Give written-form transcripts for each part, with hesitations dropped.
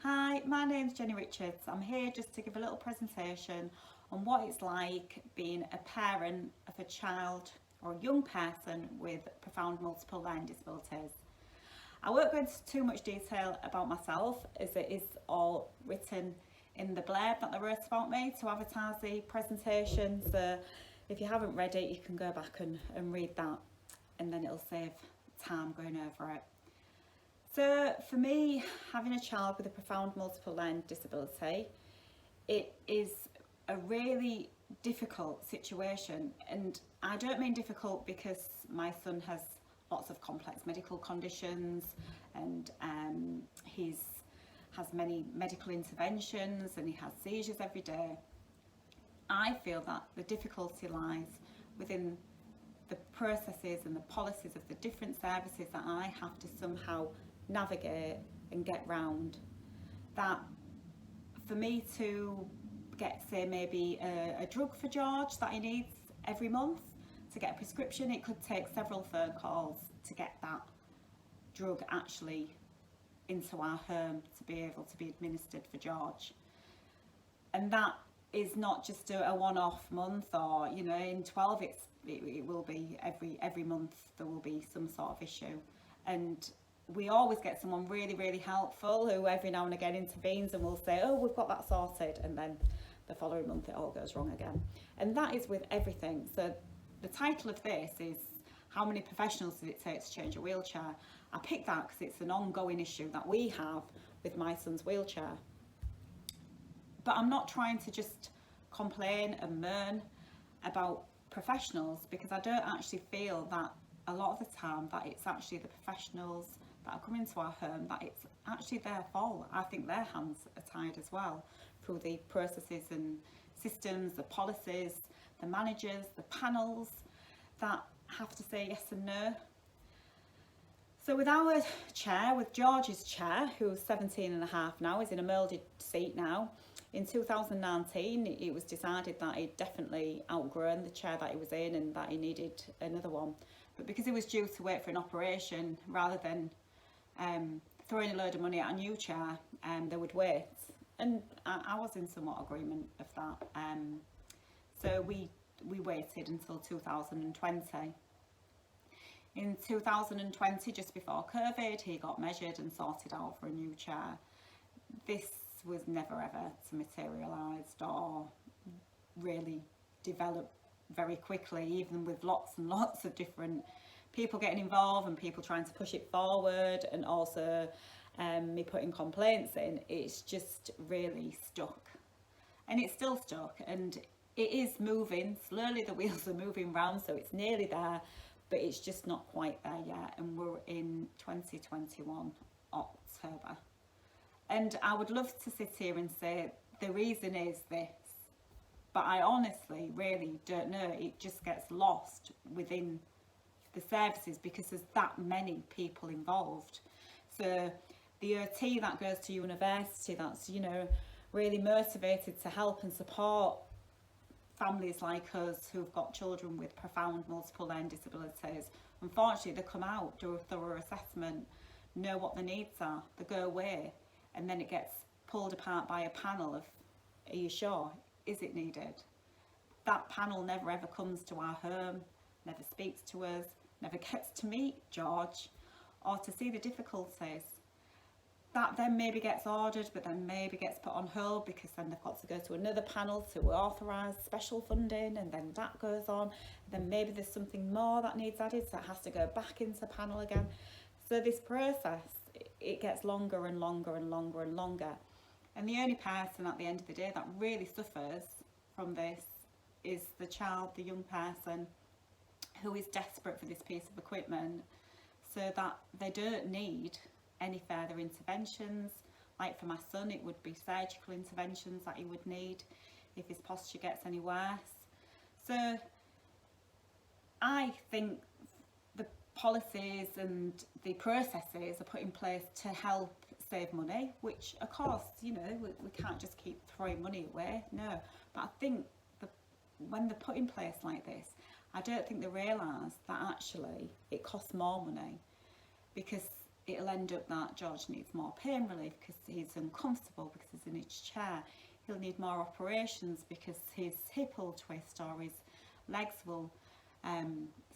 Hi, my name's Jenny Richards. I'm here just to give a little presentation on what it's like being a parent of a child or a young person with profound multiple learning disabilities. I won't go into too much detail about myself as it is all written in the blurb that they wrote about me to advertise the presentation. So if you haven't read it, you can go back and read that, and then it'll save time going over it. So for me, having a child with a profound multiple learning disability, it is a really difficult situation. And I don't mean difficult because my son has lots of complex medical conditions and he has many medical interventions and he has seizures every day. I feel that the difficulty lies within the processes and the policies of the different services that I have to somehow navigate and get round. That for me to get, say, maybe a drug for George that he needs every month, to get a prescription, it could take several phone calls to get that drug actually into our home to be able to be administered for George. And that is not just a one-off month, or in 12 it will be every month there will be some sort of issue. And we always get someone really helpful who every now and again intervenes and will say, oh, we've got that sorted, and then the following month it all goes wrong again. And that is with everything. So the title of this is, how many professionals does it take to change a wheelchair? I picked that because it's an ongoing issue that we have with my son's wheelchair. But I'm not trying to just complain and moan about professionals, because I don't actually feel that a lot of the time that it's actually the professionals that are coming to our home, that it's actually their fault. I think their hands are tied as well through the processes and systems, the policies, the managers, the panels that have to say yes and no. So with our chair, with George's chair, who's 17 and a half now, is in a moulded seat now. In 2019, it was decided that he'd definitely outgrown the chair that he was in and that he needed another one. But because he was due to wait for an operation, rather than throwing a load of money at a new chair, they would wait. And I was in somewhat agreement of that. So we waited until 2020. In 2020, just before COVID, he got measured and sorted out for a new chair. This was never ever to materialised or really develop very quickly, even with lots and lots of different people getting involved and people trying to push it forward, and also me putting complaints in. It's just really stuck, and it's still stuck, and it is moving slowly. The wheels are moving round, so it's nearly there, but it's just not quite there yet. And we're in 2021 October, and I would love to sit here and say the reason is this, but I honestly really don't know. It just gets lost within the services because there's that many people involved. So the OT that goes to university, that's really motivated to help and support families like us who've got children with profound multiple learning disabilities. Unfortunately, they come out, do a thorough assessment, know what the needs are, they go away, and then it gets pulled apart by a panel of, are you sure? Is it needed? That panel never ever comes to our home, never speaks to us, never gets to meet George or to see the difficulties. That then maybe gets ordered, but then maybe gets put on hold because then they've got to go to another panel to authorise special funding, and then that goes on. Then maybe there's something more that needs added, so it has to go back into panel again. So this process, it gets longer and longer and longer and longer. And the only person at the end of the day that really suffers from this is the child, the young person, who is desperate for this piece of equipment so that they don't need any further interventions. Like for my son, it would be surgical interventions that he would need if his posture gets any worse. So I think the policies and the processes are put in place to help save money, which of course, we can't just keep throwing money away, no. But I think when they're put in place like this, I don't think they realise that actually it costs more money, because it'll end up that George needs more pain relief because he's uncomfortable because he's in his chair. He'll need more operations because his hip will twist or his legs will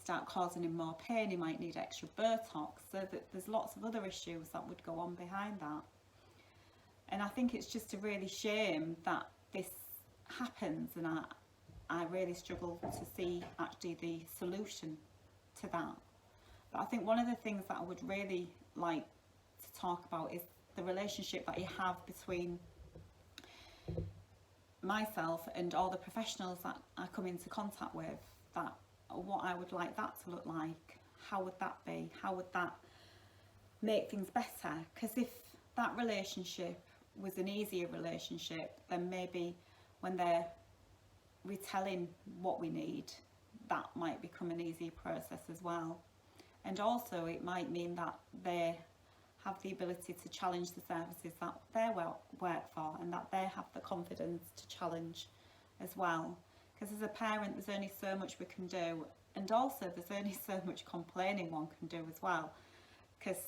start causing him more pain. He might need extra Botox. So that there's lots of other issues that would go on behind that. And I think it's just a really shame that this happens, and I really struggle to see actually the solution to that. But I think one of the things that I would really like to talk about is the relationship that you have between myself and all the professionals that I come into contact with, that what I would like that to look like. How would that be? How would that make things better? Because if that relationship was an easier relationship, then maybe when they're retelling what we need, that might become an easier process as well. And also it might mean that they have the ability to challenge the services that they work for, and that they have the confidence to challenge as well. Because as a parent, there's only so much we can do, and also there's only so much complaining one can do as well, because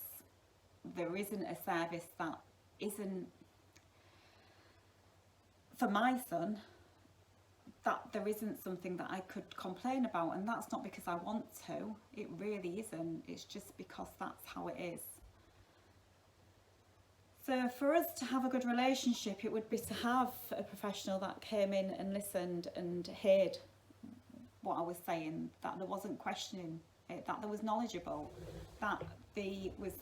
there isn't a service that isn't, for my son, that there isn't something that I could complain about. And that's not because I want to, it really isn't, it's just because that's how it is. So for us to have a good relationship, it would be to have a professional that came in and listened and heard what I was saying, that there wasn't questioning it, that there was knowledgeable, that they was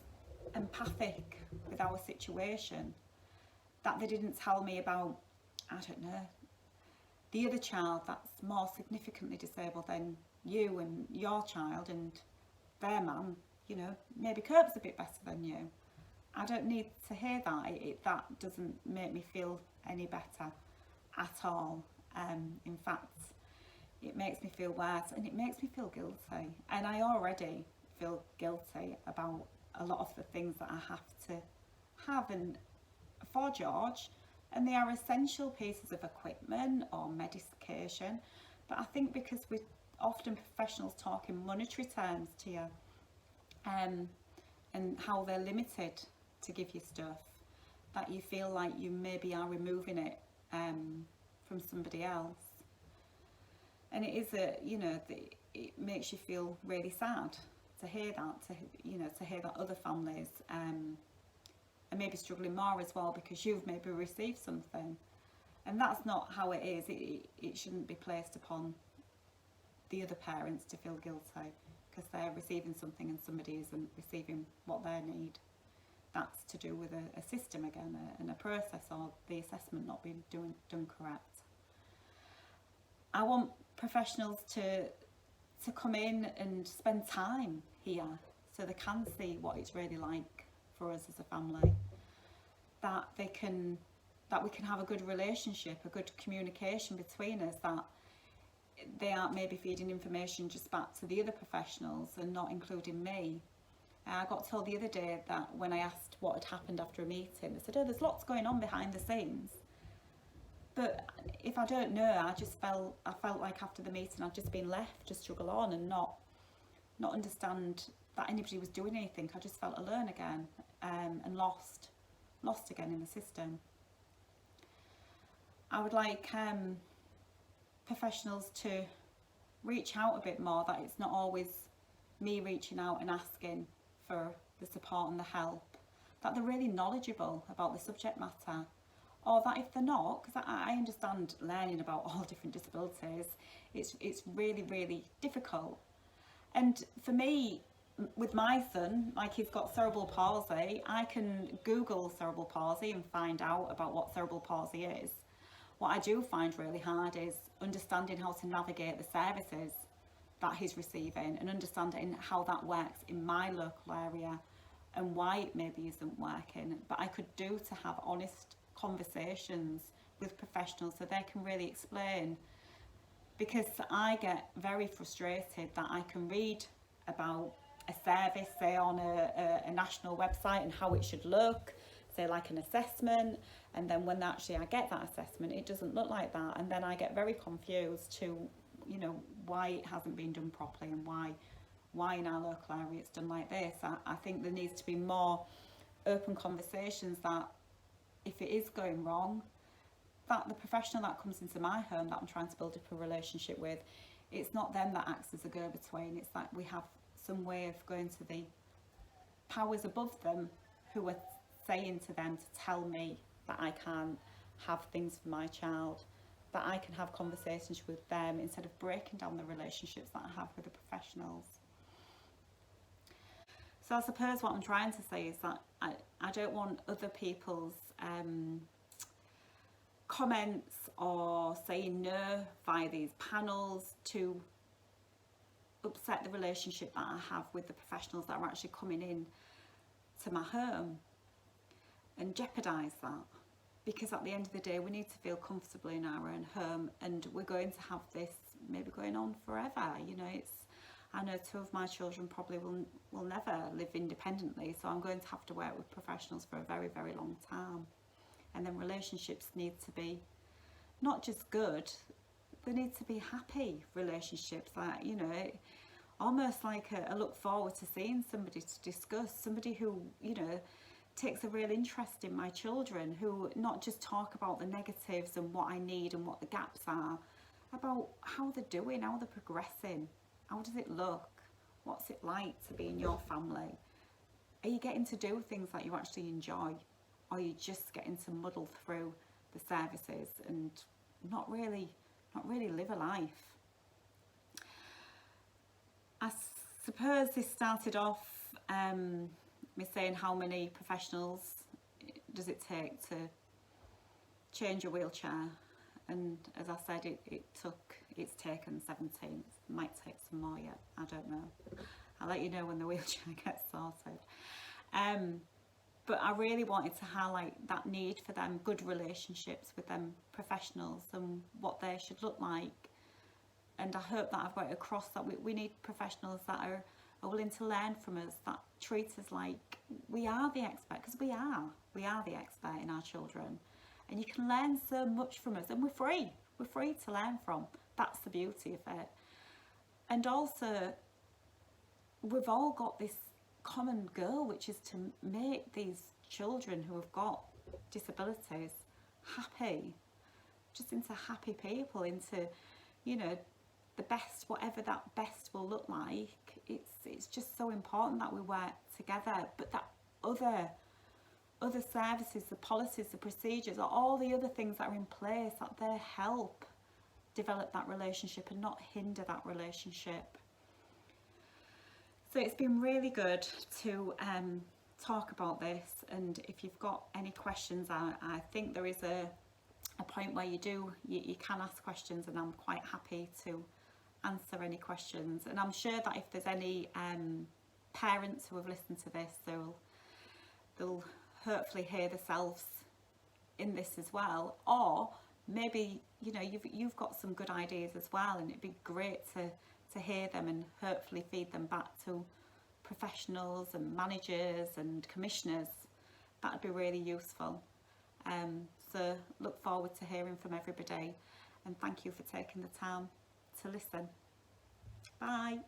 empathic with our situation, that they didn't tell me about, I don't know, the other child that's more significantly disabled than you and your child, and their mum, you know, maybe copes a bit better than you. I don't need to hear that. That doesn't make me feel any better at all. In fact, it makes me feel worse, and it makes me feel guilty. And I already feel guilty about a lot of the things that I have to have and for George, and they are essential pieces of equipment or medication. But I think because we're often professionals talk in monetary terms to you, and how they're limited to give you stuff, that you feel like you maybe are removing it from somebody else. And it is it makes you feel really sad to hear that, to hear that other families are maybe struggling more as well because you've maybe received something. And that's not how it is. It shouldn't be placed upon the other parents to feel guilty because they're receiving something and somebody isn't receiving what they need. That's to do with a system again, and a process, or the assessment not being done correct. I want professionals to come in and spend time here so they can see what it's really like for us as a family, that we can have a good relationship, a good communication between us, that they aren't maybe feeding information just back to the other professionals and not including me. I got told the other day that when I asked what had happened after a meeting, they said, oh, there's lots going on behind the scenes. But if I don't know, I felt like after the meeting I'd just been left to struggle on and not understand that anybody was doing anything. I just felt alone again, and lost again in the system. I would like professionals to reach out a bit more, that it's not always me reaching out and asking for the support and the help, that they're really knowledgeable about the subject matter, or that if they're not, because I understand learning about all different disabilities, it's really, really difficult. And for me, with my son, like, he's got cerebral palsy, I can Google cerebral palsy and find out about what cerebral palsy is. What I do find really hard is understanding how to navigate the services that he's receiving, and understanding how that works in my local area and why it maybe isn't working. But I could do to have honest conversations with professionals so they can really explain, because I get very frustrated that I can read about a service, say on a national website, and how it should look, say like an assessment, and then when actually I get that assessment, it doesn't look like that, and then I get very confused to why it hasn't been done properly, and why why in our local area it's done like this. I think there needs to be more open conversations that if it is going wrong, that the professional that comes into my home that I'm trying to build up a relationship with, it's not them that acts as a go-between. It's that we have some way of going to the powers above them who are saying to them to tell me that I can't have things for my child, that I can have conversations with them instead of breaking down the relationships that I have with the professionals. So I suppose what I'm trying to say is that I don't want other people's comments or saying no via these panels to upset the relationship that I have with the professionals that are actually coming in to my home and jeopardise that, because at the end of the day we need to feel comfortable in our own home, and we're going to have this maybe going on forever. You know, I know 2 of my children probably will never live independently, so I'm going to have to work with professionals for a very, very long time. And then relationships need to be not just good, they need to be happy relationships, like, you know, almost like a look forward to seeing somebody to discuss, somebody who, you know, takes a real interest in my children, who not just talk about the negatives and what I need and what the gaps are, about how they're doing, how they're progressing, how does it look, what's it like to be in your family, are you getting to do things that you actually enjoy, or are you just getting to muddle through the services and not really live a life. I suppose this started off me saying how many professionals does it take to change a wheelchair, and as I said, it's taken 17. It might take some more yet, I don't know. I'll let you know when the wheelchair gets sorted. But I really wanted to highlight that need for them good relationships with them professionals and what they should look like. And I hope that I've got it across that we need professionals that are willing to learn from us, that treat us like we are the expert, because we are the expert in our children. And you can learn so much from us, and we're free to learn from. That's the beauty of it. And also, we've all got this common goal, which is to make these children who have got disabilities happy, just into happy people, into, you know, the best, whatever that best will look like. It's just so important that we work together, but that other services, the policies, the procedures, or all the other things that are in place, that they help develop that relationship and not hinder that relationship. So it's been really good to talk about this, and if you've got any questions, I think there is a point where you can ask questions, and I'm quite happy to answer any questions. And I'm sure that if there's any parents who have listened to this, they'll hopefully hear themselves in this as well, or maybe, you know, you've got some good ideas as well, and it'd be great to hear them and hopefully feed them back to professionals and managers and commissioners. That would be really useful. So look forward to hearing from everybody, and thank you for taking the time to listen. Bye.